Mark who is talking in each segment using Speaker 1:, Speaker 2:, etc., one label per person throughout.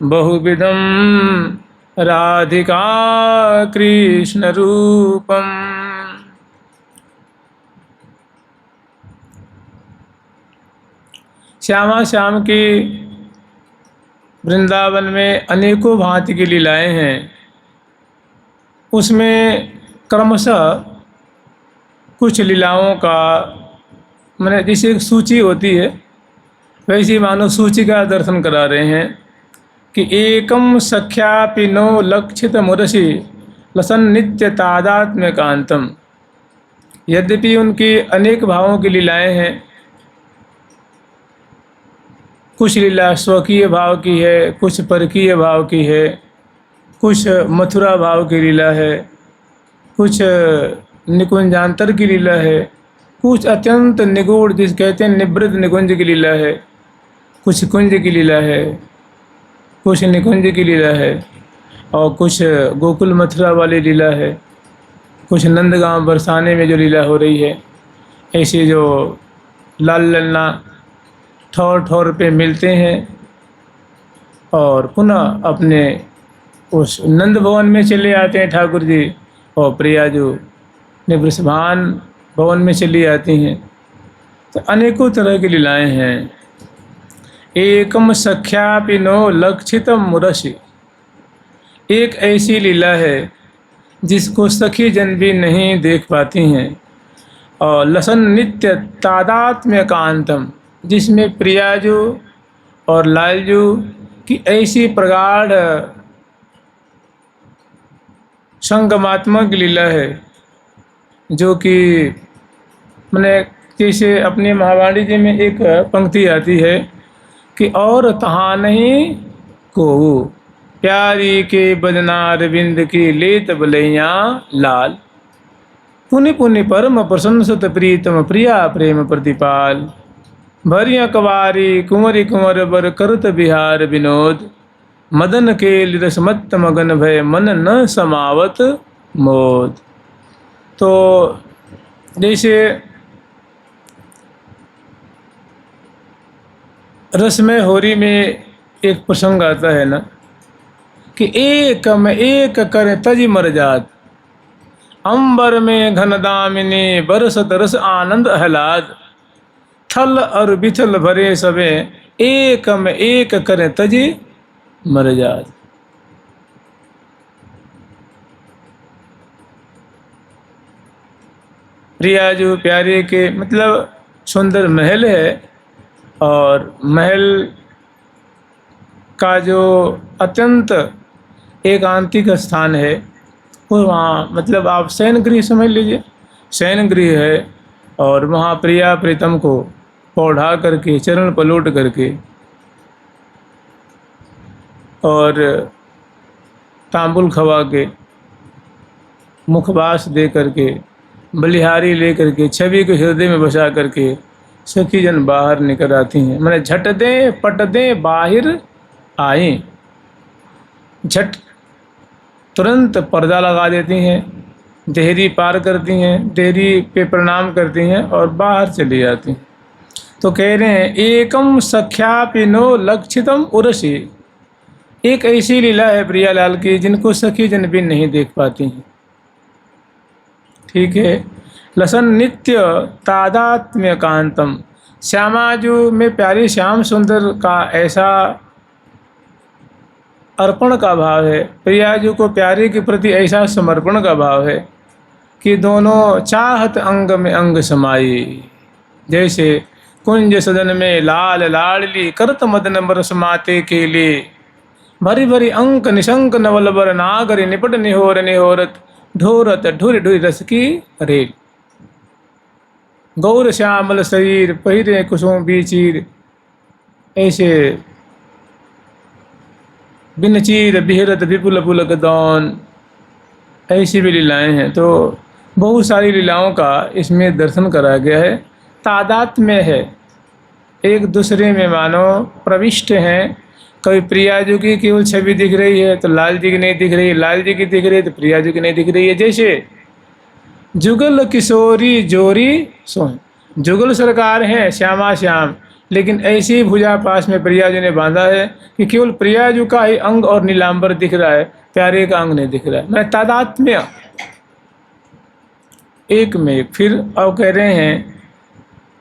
Speaker 1: बहुविधम राधिका कृष्ण रूपम। श्यामा श्याम की वृंदावन में अनेकों भांति की लीलाएं हैं। उसमें क्रमशः कुछ लीलाओं का मैंने जैसे एक सूची होती है वैसी मानो सूची का दर्शन करा रहे हैं कि एकम सख्यापि नो लक्षित मुरसी लसन नित्य तादात्म्य कांतम। यद्यपि उनकी अनेक भावों की लीलाएं हैं, कुछ लीला स्वकीय भाव की है, कुछ परकीय भाव की है, कुछ मथुरा भाव की लीला है, कुछ निकुंजांतर की लीला है, कुछ अत्यंत निगूढ़ जिस कहते हैं निवृत्त निकुंज की लीला है, कुछ कुंज की लीला है, कुछ निकुंज की लीला है, और कुछ गोकुल मथुरा वाली लीला है, कुछ नंदगांव बरसाने में जो लीला हो रही है। ऐसे जो लाल लल्ला ठौर ठौर पे मिलते हैं और पुनः अपने उस नंद भवन में चले आते हैं ठाकुर जी, और प्रिया जो निवृषभान भवन में चली आती हैं। तो अनेकों तरह की लीलाएं हैं। एकम सख्यापि नो लक्षितम मुरसी, एक ऐसी लीला है जिसको सखी जन भी नहीं देख पाती हैं। और लसन नित्य तादात्म्य कांतम, जिसमें प्रियाजू और लालजू की ऐसी प्रगाढ़ संगमात्मक लीला है जो कि मैंने जैसे अपनी महावाणी जी में एक पंक्ति आती है कि और तहाँ नहीं को प्यारी के बदनार बिंद की लेत बलैया लाल। पुनि पुनि परम प्रशंसत प्रीतम प्रिया प्रेम प्रतिपाल। भरिया कवारी कुंवरी कुंवर बर करत बिहार विनोद। मदन के रसमत्त मगन भय मन न समावत मोद। तो जैसे रसमय होरी में एक प्रसंग आता है ना कि एक में एक करे तजी मर जात। अंबर में घन दामिनी बरसत रस आनंद आह्लाद। थल और बिथल भरे सबे एक में एक करे तजी मर जात। प्रिया जो प्यारे के मतलब सुंदर महल है, और महल का जो अत्यंत एकांतिक स्थान है वो वहाँ मतलब आप शयन गृह समझ लीजिए, शयन गृह है। और वहाँ प्रिया प्रीतम को पौढ़ा करके चरण पलट करके और तांबुल खवा के मुखवास दे करके बलिहारी ले करके छवि को हृदय में बसा करके सखी जन बाहर निकल आती हैं। मैंने झट दें पट दें बाहर आए, झट तुरंत पर्दा लगा देती हैं, देहरी पार करती हैं, देहरी पे प्रणाम करती हैं और बाहर चली जाती हैं। तो कह रहे हैं एकम सख्यापिनो लक्षितम उर्वशी, एक ऐसी लीला है प्रियालाल की जिनको सखी जन भी नहीं देख पाती हैं। ठीक है। लसन नित्य तादात्म्य कांतम, श्यामाजू में प्यारी श्याम सुंदर का ऐसा अर्पण का भाव है, प्रियाजू को प्यारे के प्रति ऐसा समर्पण का भाव है कि दोनों चाहत अंग में अंग समाई। जैसे कुंज सदन में लाल लाडली करत मदन बरस माते के लिए। भरी भरी अंक निशंक नवलबर नागरी निपट निहोर निहोरत ढोरत ढुर ढुर रस की रेल। गौर श्यामल शरीर पहिरे कुसुम बीचीर, ऐसे बिन चीर बिहरत विपुल पुलक दौन, ऐसी भी लीलाएं हैं। तो बहुत सारी लीलाओं का इसमें दर्शन कराया गया है। तादात्म्य है, एक दूसरे में मानो प्रविष्ट हैं। कभी प्रिया जी की केवल छवि दिख रही है तो लाल जी की नहीं दिख रही है, लाल जी की दिख रही है तो प्रिया जी की नहीं दिख रही है। जैसे जुगल किशोरी जोरी सोन, जुगल सरकार हैं श्यामा श्याम, लेकिन ऐसी भुजा पास में प्रियाजू ने बांधा है कि केवल प्रियाजू का ही अंग और नीलांबर दिख रहा है, प्यारे का अंग नहीं दिख रहा है। मैं तादात्म्य एक में एक। फिर अब कह रहे हैं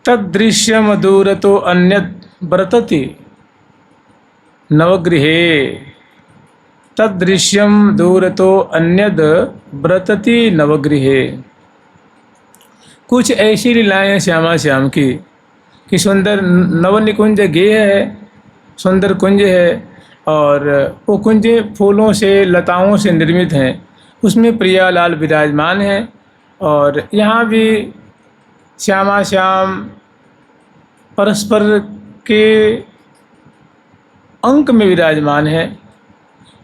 Speaker 1: तदृश्यम दूरतो अन्यत वर्तते नवगृहे, तदृश्यम दूरतो अन्यद व्रतति नवगृहे। कुछ ऐसी लीलाएं हैं श्यामा श्याम की कि सुंदर नवनिकुंज गेय है, सुंदर कुंज है, और वो कुंज फूलों से लताओं से निर्मित हैं, उसमें प्रियालाल विराजमान हैं। और यहाँ भी श्यामा श्याम परस्पर के अंक में विराजमान है।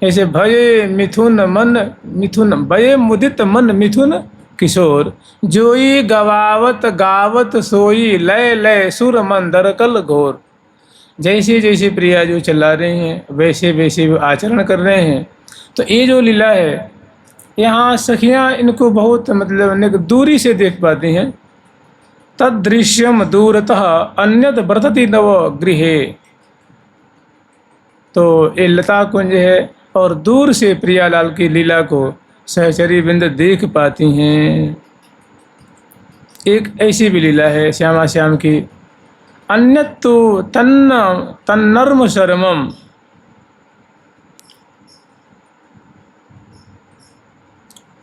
Speaker 1: ऐसे भये मिथुन मन मिथुन, भये मुदित मन मिथुन किशोर, जोई गवावत गावत सोई लय लय सुर मंदर कल घोर। जैसे जैसे प्रिया जो चला रहे हैं वैसे वैसे वो आचरण कर रहे हैं। तो ये जो लीला है, यहाँ सखियाँ इनको बहुत मतलब दूरी से देख पाती हैं। तदृश्यम दूरतः अन्यत व्रतति नव गृहे, तो ये लता कुंज है और दूर से प्रियालाल की लीला को सहचरी बिंद देख पाती हैं। एक ऐसी भी लीला है श्यामा श्याम की, अन्यत्तु तन्नर्म शर्मम,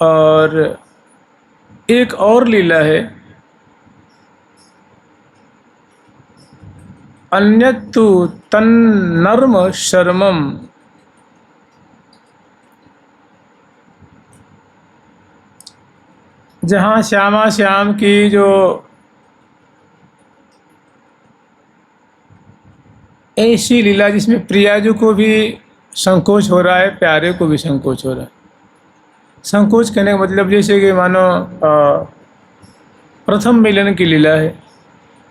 Speaker 1: और एक और लीला है अन्यत्तु तन्नर्म शर्मम, जहाँ श्यामा श्याम की जो ऐसी लीला जिसमें प्रियाजू को भी संकोच हो रहा है, प्यारे को भी संकोच हो रहा है। संकोच कहने का मतलब जैसे कि मानो प्रथम मिलन की लीला है।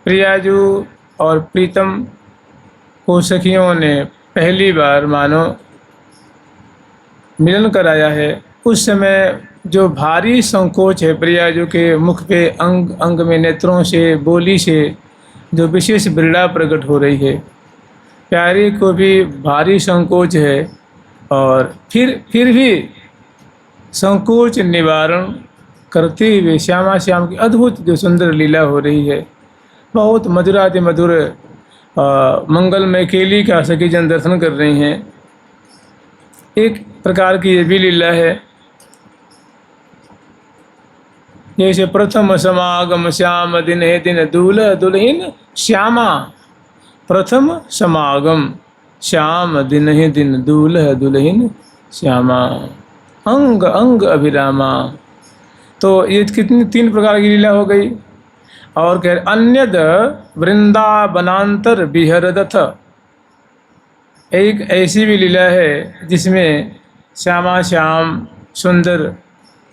Speaker 1: प्रियाजू और प्रीतम को सखियों ने पहली बार मानो मिलन कराया है। उस समय जो भारी संकोच है प्रियाजू के मुख पे, अंग अंग में, नेत्रों से, बोली से जो विशेष विरड़ा प्रकट हो रही है, प्यारे को भी भारी संकोच है। और फिर भी संकोच निवारण करते हुए श्यामा श्याम की अद्भुत जो सुंदर लीला हो रही है, बहुत मधुराति मधुर मंगलमय केली का सखी जन दर्शन कर रही हैं। एक प्रकार की ये भी लीला है, जैसे प्रथम समागम श्याम दिन है दिन दूल्हा दुल्हन श्यामा, प्रथम समागम श्याम दिन है दिन दूल्हा दुल्हन श्यामा, अंग अंग अभिरामा। तो ये कितनी 3 प्रकार की लीला हो गई। और कह अन्यद वृंदावनांतर विहरदथ, एक ऐसी भी लीला है जिसमें श्यामा श्याम सुंदर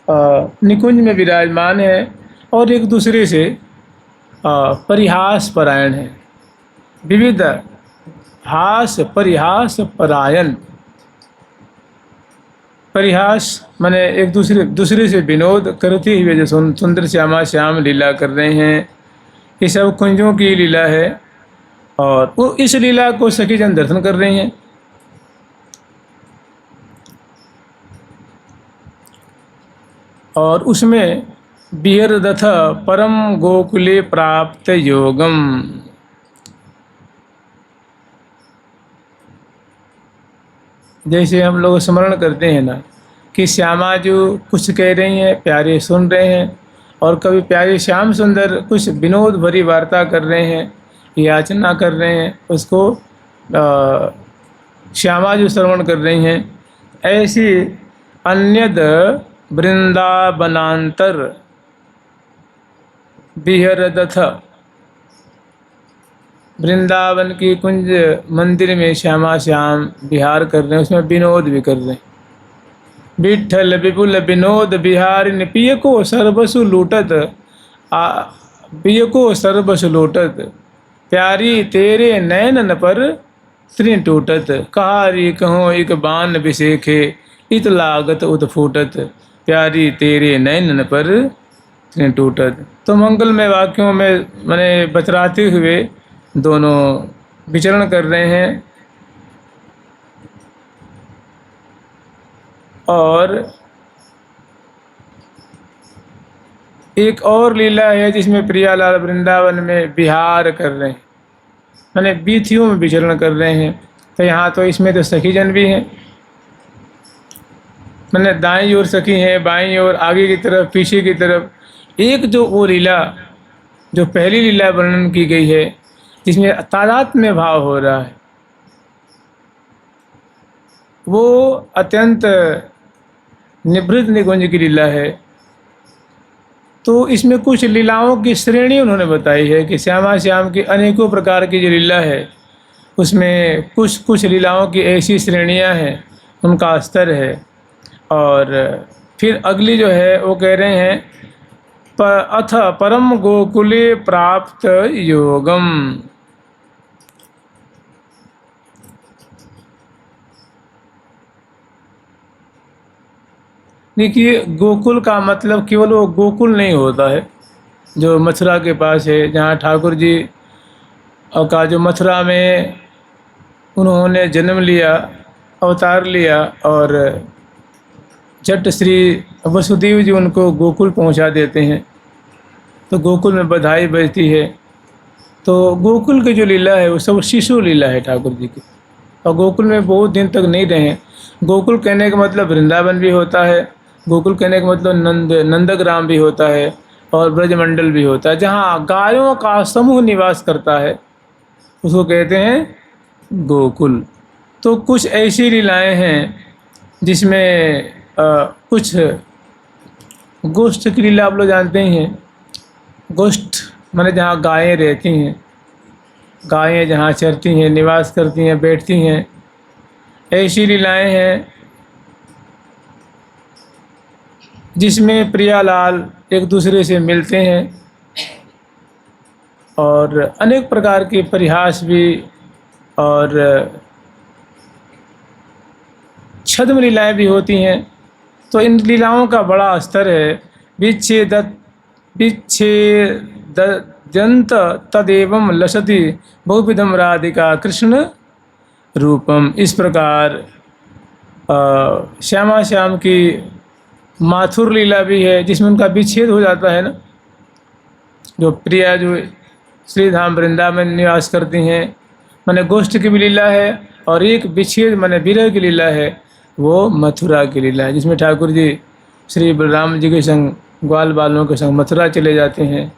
Speaker 1: निकुंज में विराजमान है और एक दूसरे से परिहास परायण है। विविध हास परिहास परायण, परिहास माने एक दूसरे से विनोद करते हुए जो सुंदर श्यामा श्याम लीला कर रहे हैं, ये सब कुंजों की लीला है। और वो इस लीला को सखी जन दर्शन कर रहे हैं। और उसमें विहरदथ परम गोकुले प्राप्त योगम, जैसे हम लोग स्मरण करते हैं ना कि श्यामा जो कुछ कह रही हैं, प्यारे सुन रहे हैं, और कभी प्यारे श्याम सुंदर कुछ विनोद भरी वार्ता कर रहे हैं, याचना कर रहे हैं, उसको श्यामा जो श्रवण कर रही हैं। ऐसी अन्यद वृंदावनांतर विहरदथ, वृंदावन की कुंज मंदिर में श्यामा श्याम विहार कर रहे हैं, उसमें विनोद भी कर रहे हैं। विठल विपुल विनोद बिहारिन पिय को सर्वसु लूटत, पिय को सर्वसु लूटत, प्यारी तेरे नैनन पर त्रिन टूटत, कहारी कहो एक बान बिसेखे इत लागत उत फूटत, प्यारी तेरे नैनन पर त्रिन टूटत। तो मंगलमय वाक्यों में मैंने बतराते हुए दोनों विचरण कर रहे हैं। और एक और लीला है जिसमें प्रियालाल वृंदावन में विहार कर रहे हैं, माने बीथियों में विचरण कर रहे हैं। तो यहाँ तो इसमें तो सखीजन भी हैं, मैंने दाईं ओर सखी हैं, बाईं ओर, आगे की तरफ, पीछे की तरफ। एक जो वो लीला जो पहली लीला वर्णन की गई है जिसमें तादात्म्य भाव हो रहा है, वो अत्यंत निभृत निकुंज की लीला है। तो इसमें कुछ लीलाओं की श्रेणी उन्होंने बताई है कि श्यामा श्याम की अनेकों प्रकार की जो लीला है उसमें कुछ कुछ लीलाओं की ऐसी श्रेणियां हैं, उनका स्तर है। और फिर अगली जो है वो कह रहे हैं अथ परम गोकुले प्राप्त योगम। देखिए, गोकुल का मतलब केवल वो गोकुल नहीं होता है जो मथुरा के पास है, जहाँ ठाकुर जी का जो मथुरा में उन्होंने जन्म लिया, अवतार लिया, और झट श्री वसुदेव जी उनको गोकुल पहुंचा देते हैं, तो गोकुल में बधाई बजती है। तो गोकुल की जो लीला है वो सब शिशु लीला है ठाकुर जी की, और गोकुल में बहुत दिन तक नहीं रहे। गोकुल कहने का मतलब वृंदावन भी होता है, गोकुल कहने का मतलब नंदग्राम भी होता है, और ब्रजमंडल भी होता है, जहाँ गायों का समूह निवास करता है, उसको कहते हैं गोकुल। तो कुछ ऐसी लीलाएं हैं जिसमें कुछ गोष्ठ की लीला आप लोग जानते ही हैं। गोष्ठ माने जहाँ गायें रहती हैं, गायें जहाँ चरती हैं, निवास करती हैं, बैठती हैं, ऐसी लीलाएं हैं जिसमें प्रियालाल एक दूसरे से मिलते हैं, और अनेक प्रकार के परिहास भी और छद्म लीलाएं भी होती हैं। तो इन लीलाओं का बड़ा स्तर है। विच्छेदजंत तदेवं लसति बहुविधम राधिका कृष्ण रूपम। इस प्रकार श्यामा श्याम की माथुर लीला भी है जिसमें उनका विच्छेद हो जाता है ना, जो प्रिया जो श्रीधाम वृंदावन में निवास करती हैं, माने गोष्ठ की भी लीला है, और एक विच्छेद माने विरह की लीला है, वो मथुरा की लीला है, जिसमें ठाकुर जी श्री बलराम जी के संग ग्वाल बालों के संग मथुरा चले जाते हैं।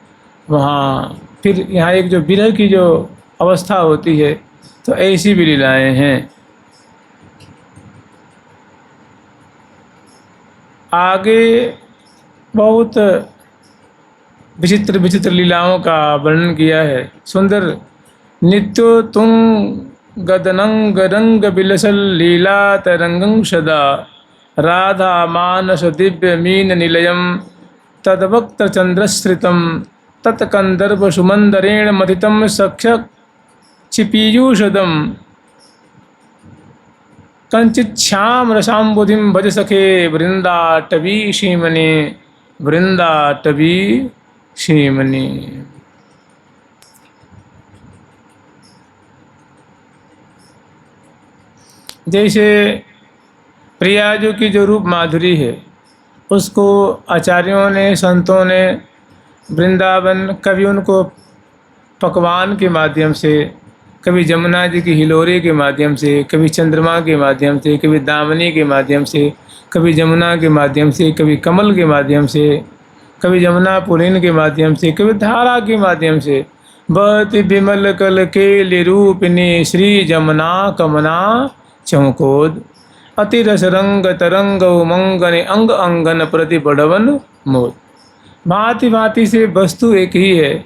Speaker 1: वहाँ फिर यहाँ एक जो विरह की जो अवस्था होती है, तो ऐसी भी लीलाएं हैं। आगे बहुत विचित्र विचित्र लीलाओं का वर्णन किया है। सुंदर नित्यो तुंग गदनंग रंग बिलसल लीला तरंगं सदा राधा मानस दिव्य मीन निलयम तद्वक्त चंद्रश्रितम तत्कंदर्भ सुमंदरेण मथितम सख्य क्षिपीयूषदम कंचिच्छाम रसाम्बुधिम भज सखे वृंदाटवी श्रीमणि वृंदाटवी श्रीमणि। जैसे प्रियाजू की जो रूप माधुरी है, उसको आचार्यों ने, संतों ने वृंदावन, कभी उनको पकवान के माध्यम से, कभी जमुना जी की हिलोरे के माध्यम से, कभी चंद्रमा के माध्यम से, कभी दामनी के माध्यम से, कभी जमुना के माध्यम से, कभी कमल के माध्यम से, कभी जमुना पुलिन के माध्यम से, कभी धारा के माध्यम से, बहति विमल कल के रूपिणी श्री जमुना कमना चमकोद अति रस रंग तरंग उमंगन अंग अंगन प्रति बढ़वन मोद। भांति भांति से वस्तु एक ही है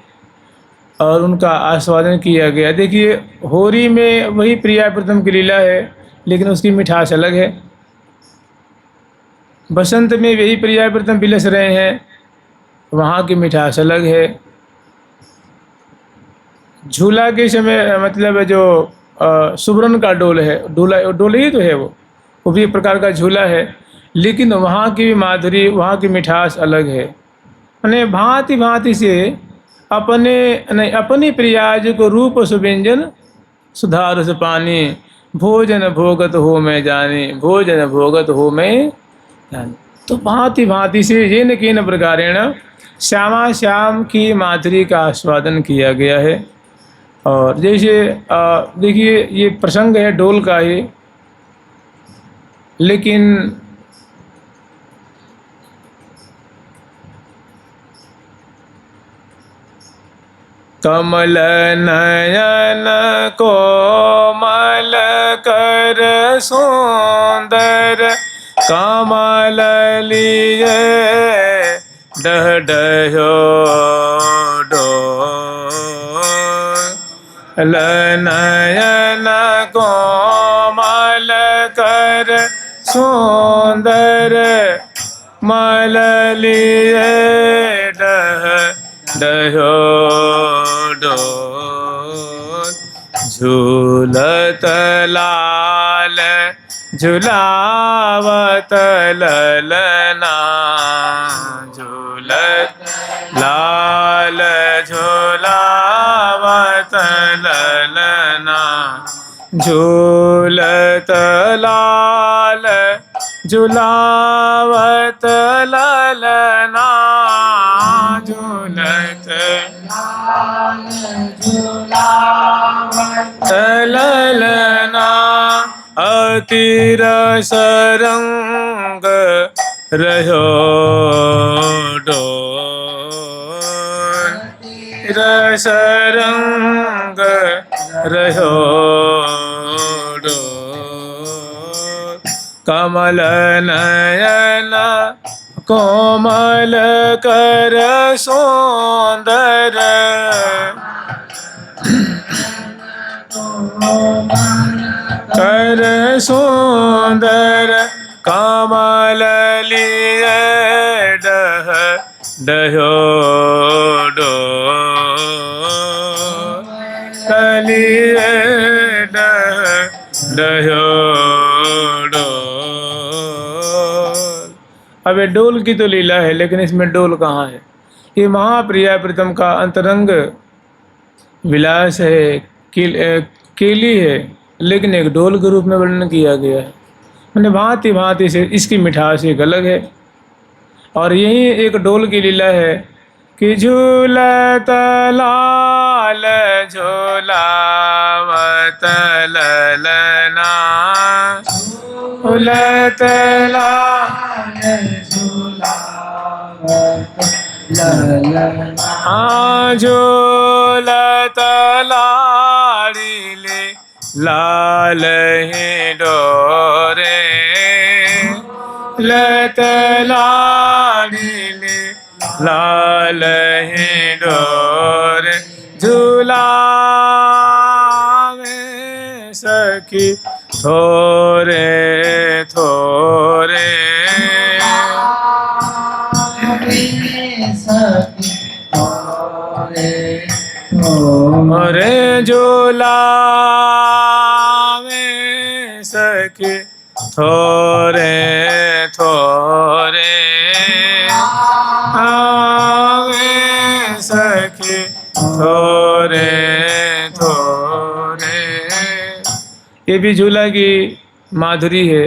Speaker 1: और उनका आस्वादन किया गया। देखिए, होरी में वही प्रिया प्रथम की लीला है, लेकिन उसकी मिठास अलग है। बसंत में वही प्रिया प्रथम बिलस रहे हैं, वहाँ की मिठास अलग है। झूला के समय मतलब जो सुबरन का डोल है, डोल ही तो है, वो भी एक प्रकार का झूला है, लेकिन वहाँ की भी माधुरी, वहाँ की मिठास अलग है। माने भांति भांति से अपने नहीं अपनी प्रियाज को रूप सुव्यंजन सुधार से पानी भोजन भोगत हो मैं जाने भोजन भोगत हो मैं जाने। तो भांति भांति से ये न किन प्रकारेण श्यामा श्याम की माधुरी का आस्वादन किया गया है। और जैसे देखिए ये प्रसंग है डोल का ही, लेकिन कमल नयन कोमल कर सुंदर कमल लिए डह डहो डोल नयन कोमल कर सुंदर मल लिए डह डहो डोल झूलत लाल झुलावत ललना झूलत लाल झुलावत ललना झूलत लाल झुलावत ललना झूलत ललना अति रस रंग रहो डोल रस रंग रहो डोल कमल नयन कोमल कर सुंदर कर सुंदर कमल लिए डह डहो डोल लिए डह डहो डोल। अब ये डोल की तो लीला है, लेकिन इसमें डोल कहाँ है? ये महाप्रिया प्रीतम का अंतरंग विलास है, केली है, लेकिन एक डोल के रूप में वर्णन किया गया है। मैंने भांति भांति से इसकी मिठास एक अलग है। और यही एक डोल की लीला है कि झूलत लाल झूलावत ललना झूलत लाल झूलावत ललना हाँ झूलत लाड़ीले लाल ही डोरे लत लाड़ीले लाल ही डोरे झूलावे सखी थोरे थोरे मोरे झूलावे सखी थोरे थोरे आवे सखी थोरे थोरे। ये भी झूला की माधुरी है,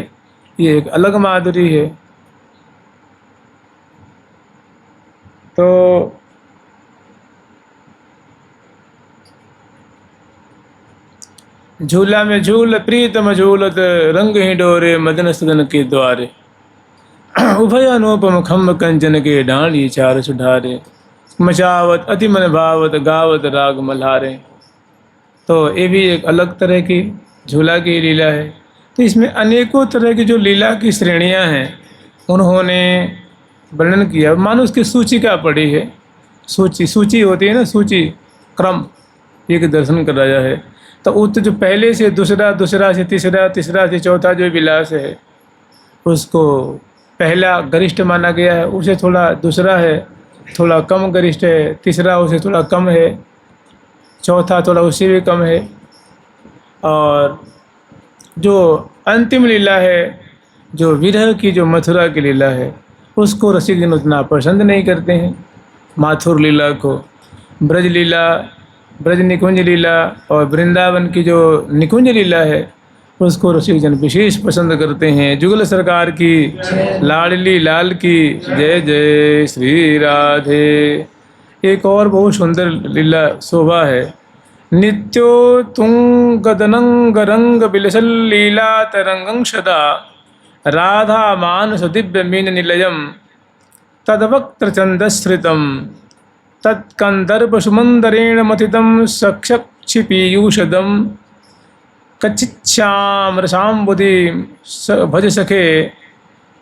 Speaker 1: ये एक अलग माधुरी है। तो झूला में झूल प्रीतम झूलत रंग ही डोरे मदन सदन के द्वारे उभय अनुपम खम्ब कंचन के डाली चार सुधारे मचावत अति मन भावत गावत राग मल्हारे। तो ये भी एक अलग तरह की झूला की लीला है। तो इसमें अनेकों तरह की जो लीला की श्रेणियां हैं उन्होंने वर्णन किया। मानो उसकी सूची का पड़ी है, सूची होती है ना, सूची क्रम एक दर्शन कराया है। तो उत जो पहले से दूसरा, दूसरा से तीसरा, तीसरा से चौथा जो विलास है उसको पहला गरिष्ठ माना गया है, उसे थोड़ा दूसरा है थोड़ा कम गरिष्ठ है, तीसरा उसे थोड़ा कम है, चौथा थोड़ा उससे भी कम है। और जो अंतिम लीला है, जो विरह की जो मथुरा की लीला है, उसको रसिकजन उतना पसंद नहीं करते हैं। माथुर लीला को ब्रज लीला, ब्रज निकुंज लीला और वृंदावन की जो निकुंज लीला है उसको रसिक जन विशेष पसंद करते हैं। जुगल सरकार की लाडली लाल की जय जय श्री राधे। एक और बहुत सुंदर लीला शोभा है। नित्यो तुंगदनंग रंग बिलसल लीला तरंगं सदा राधा मानस दिव्य मीन निलयम तद्वक्त्र चंदश्रितम तत्कंदर्प सुमंदरेण मथितम सक्षक्षि पीयूषदम कच्चिच्छाम रसाम्बुधि भज सखे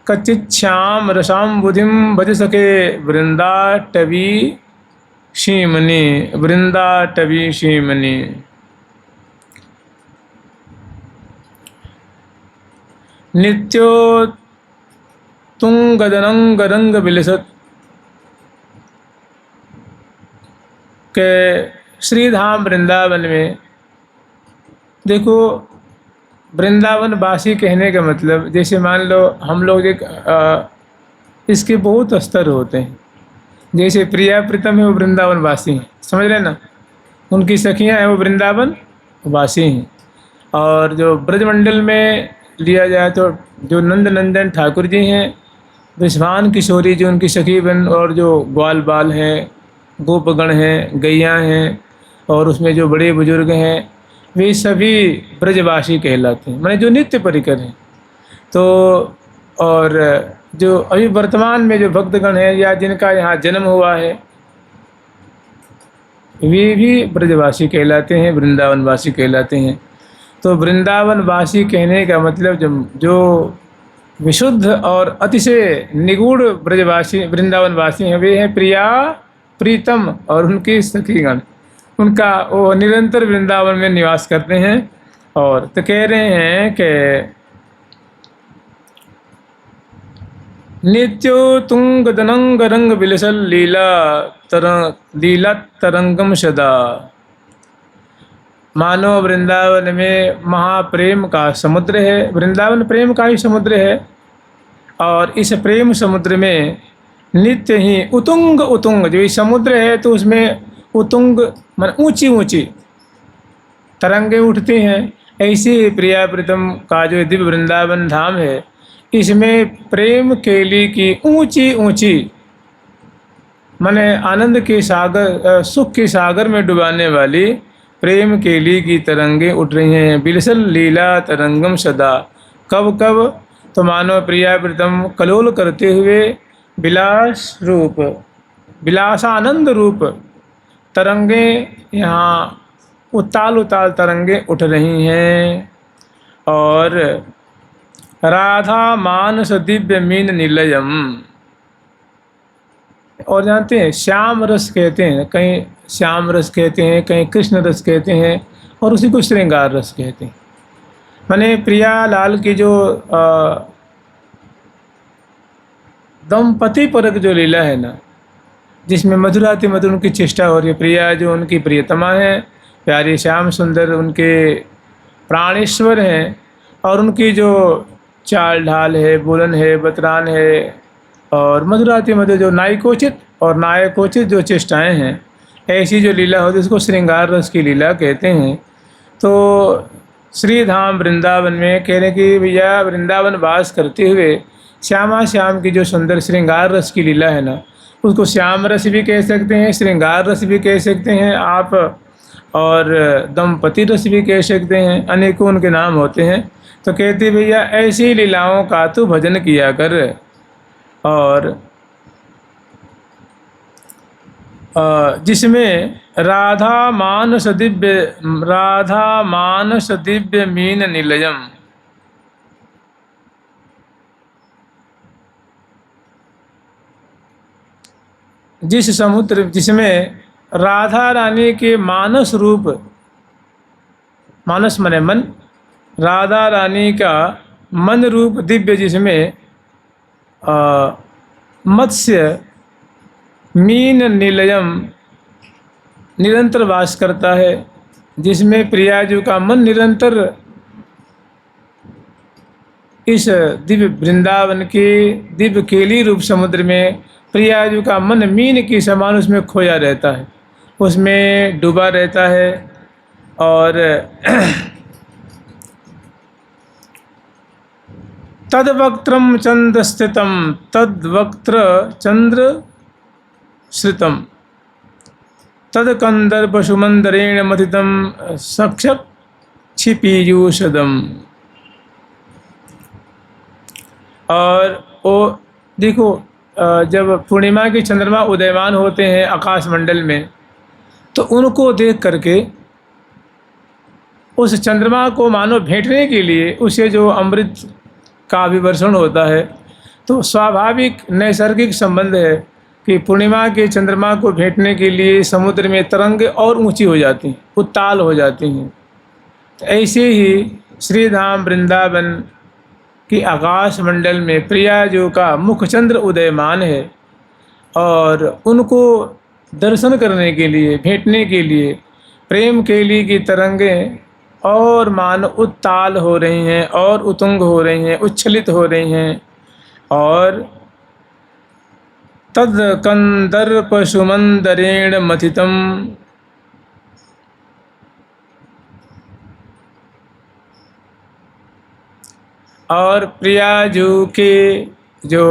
Speaker 1: कच्चिच्छाम रसाम्बुधिम भज सखे वृंदाटवी शीमनि वृंदाटवी शीमनि। नित्यो तुंगदनंग रंग विलसत के श्रीधाम वृंदावन में। देखो, वृंदावन वासी कहने का मतलब, जैसे मान लो हम लोग इसके बहुत स्तर होते हैं। जैसे प्रिया प्रीतम है वो वृंदावन वासी हैं, समझ रहे ना। उनकी सखियां हैं वो वृंदावन वासी हैं। और जो ब्रजमंडल में लिया जाए तो जो नंद नंदन ठाकुर जी हैं, विश्वान किशोरी जो उनकी सखी बन, और जो ग्वाल बाल हैं, गोपगण हैं, गैया हैं, और उसमें जो बड़े बुजुर्ग हैं वे सभी ब्रजवासी कहलाते हैं, माने जो नित्य परिकर हैं। तो और जो अभी वर्तमान में जो भक्तगण हैं या जिनका यहाँ जन्म हुआ है वे भी ब्रजवासी कहलाते हैं, वृंदावनवासी कहलाते हैं। तो वृंदावनवासी कहने का मतलब जो विशुद्ध और अतिशय निगूढ़ ब्रजवासी वृंदावनवासी हैं वे हैं प्रिया प्रीतम और उनके सखीगण। उनका वो निरंतर वृंदावन में निवास करते हैं। और तो कह रहे हैं कि नित्यो तुंगदनंग रंग विलसल लीला तरंगम सदा। मानो वृंदावन में महाप्रेम का समुद्र है, वृंदावन प्रेम का ही समुद्र है। और इस प्रेम समुद्र में नित्य ही उतुंग उतुंग, जो इस समुद्र है तो उसमें उतुंग मान ऊंची ऊंची तरंगे उठती हैं। ऐसी प्रिया प्रीतम का जो दिव्य वृंदावन धाम है, इसमें प्रेम केली की ऊंची ऊंची माने आनंद के सागर, सुख के सागर में डुबाने वाली प्रेम केली की तरंगे उठ रही हैं। बिलसल लीला तरंगम सदा। कब कब? तो मानो प्रिया प्रीतम कलोल करते हुए विलास रूप, विलासानंद रूप तरंगे यहाँ उताल उताल तरंगे उठ रही हैं। और राधा मानस दिव्य मीन निलयम, और जानते हैं श्याम रस कहते हैं, कहीं श्याम रस कहते हैं, कहीं कृष्ण रस कहते हैं, और उसी को श्रृंगार रस कहते हैं। माने प्रिया लाल की जो दंपति परक जो लीला है ना, जिसमें मधुराति मधुर उनकी चेष्टा हो रही है। प्रिया जो उनकी प्रियतमा है, प्यारी श्याम सुंदर उनके प्राणेश्वर हैं, और उनकी जो चाल ढाल है, बोलन है, बतरान है, और मधुराति मधुर जो नायकोचित और नायकोचित जो चेष्टाएं हैं, ऐसी जो लीला होती है उसको श्रृंगार रस की लीला कहते हैं। तो श्रीधाम वृंदावन में कह रहे कि भैया वृंदावन वास करते हुए श्यामा श्याम की जो सुंदर श्रृंगार रस की लीला है ना, उसको श्याम रस भी कह सकते हैं, श्रृंगार रस भी कह सकते हैं आप, और दंपति रस भी कह सकते हैं, अनेकों उनके नाम होते हैं। तो कहते भैया ऐसी लीलाओं का तू भजन किया कर, और जिसमें राधा मानस दिव्य मीन निलयम। जिस समुद्र जिसमें राधा रानी के मानस रूप, मानस मने मन, राधा रानी का मन रूप दिव्य, जिसमें मत्स्य मीन निलयम निरंतर वास करता है, जिसमें प्रियाजू का मन निरंतर इस दिव्य वृंदावन के दिव्य केली रूप समुद्र में प्रियाजू का मन मीन के समान उसमें खोया रहता है। उसमें डूबा रहता है। और तद्वक्त्रम चंद्र स्थितम तद्वक्त्र चंद्र श्रितम तदकंदर्प सुमंदरेण मथितम सक्षक क्षिपीयूषदम। और वो देखो, जब पूर्णिमा के चंद्रमा उदयमान होते हैं आकाश मंडल में, तो उनको देख करके उस चंद्रमा को मानो भेंटने के लिए उसे जो अमृत का अभिवर्षण होता है, तो स्वाभाविक नैसर्गिक संबंध है कि पूर्णिमा के चंद्रमा को भेंटने के लिए समुद्र में तरंगें और ऊंची हो जाती हैं, उत्ताल हो जाती हैं। तो ऐसे ही श्री धाम वृंदावन की आकाश मंडल में प्रियाजू का मुखचंद्र उदयमान है, और उनको दर्शन करने के लिए, भेंटने के लिए प्रेम केली की तरंगें और मान उत्ताल हो रही हैं और उतुंग हो रही हैं, उच्छलित हो रही हैं। और तद कंदर्प सुमंदरेण मथितम, और प्रियाजू के जो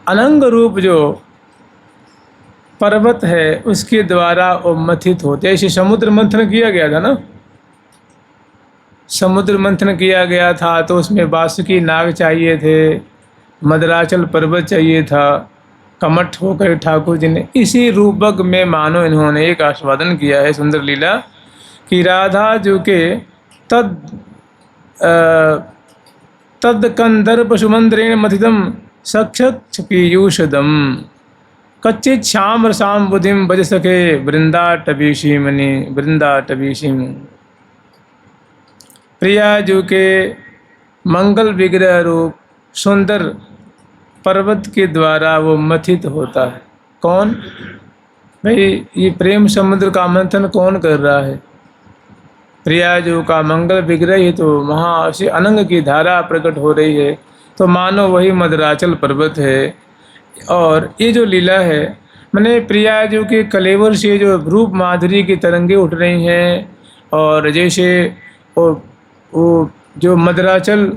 Speaker 1: अनंग रूप जो पर्वत है उसके द्वारा वो मथित होते। ऐसे समुद्र मंथन किया गया था ना, समुद्र मंथन किया गया था तो उसमें वासुकी नाग चाहिए थे, मदराचल पर्वत चाहिए था, कमठ होकर ठाकुर जी ने इसी रूपक में मानो इन्होंने एक आस्वादन किया है सुंदर लीला कि राधा जो के तद कंदर्प सुमंदरेण मथितम सक्षक पीयूषदम कच्चित श्याम रसाम बुधिम बज सके वृंदाटवीषी मणि वृंदाटवीषी। प्रियाजू के मंगल विग्रह रूप सुंदर पर्वत के द्वारा वो मथित होता है। कौन भाई? ये प्रेम समुद्र का मंथन कौन कर रहा है? प्रियाजू का मंगल विग्रह ही तो वहाँ से अनंग की धारा प्रकट हो रही है, तो मानो वही मदराचल पर्वत है। और ये जो लीला है, मैंने प्रियाजू के कलेवर से जो रूप माधुरी की तरंगे उठ रही हैं, और जैसे वो जो मदराचल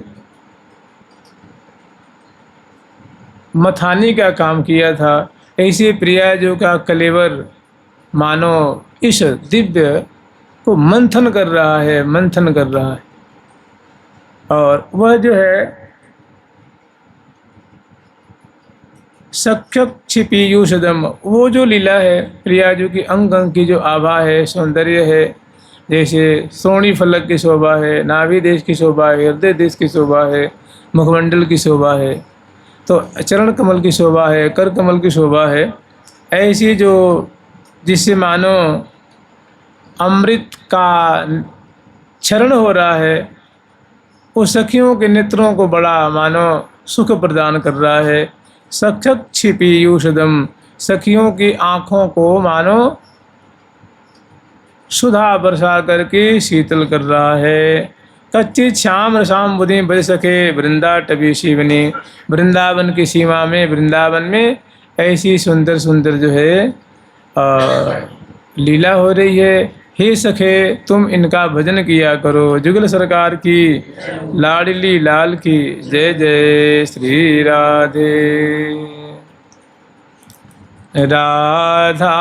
Speaker 1: मथानी का काम किया था, ऐसे प्रियाजू का कलेवर मानो इस दिव्य को मंथन कर रहा है, मंथन कर रहा है। और वह जो है सक्षक क्षिपीयूषदम, वो जो लीला है प्रियाजू की अंग अंग की जो आभा है, सौंदर्य है, जैसे सोनी फलक की शोभा है, नाभि देश की शोभा है, हृदय देश की शोभा है, मुखमंडल की शोभा है, तो चरण कमल की शोभा है, कर कमल की शोभा है। ऐसी जो जिससे मानो अमृत का क्षरण हो रहा है, वो सखियों के नेत्रों को बड़ा मानो सुख प्रदान कर रहा है। सक्षक क्षिपीयूषदम, सखियों की आँखों को मानो सुधा बरसा करके शीतल कर रहा है। कच्चित श्याम रसाम बुद्धि बज सके वृंदाटवीषी बनी, वृंदावन की सीमा में, वृंदावन में ऐसी सुंदर सुंदर जो है लीला हो रही है। हे सखे तुम इनका भजन किया करो। जुगल सरकार की लाडली लाल की जय जय श्री राधे राधा।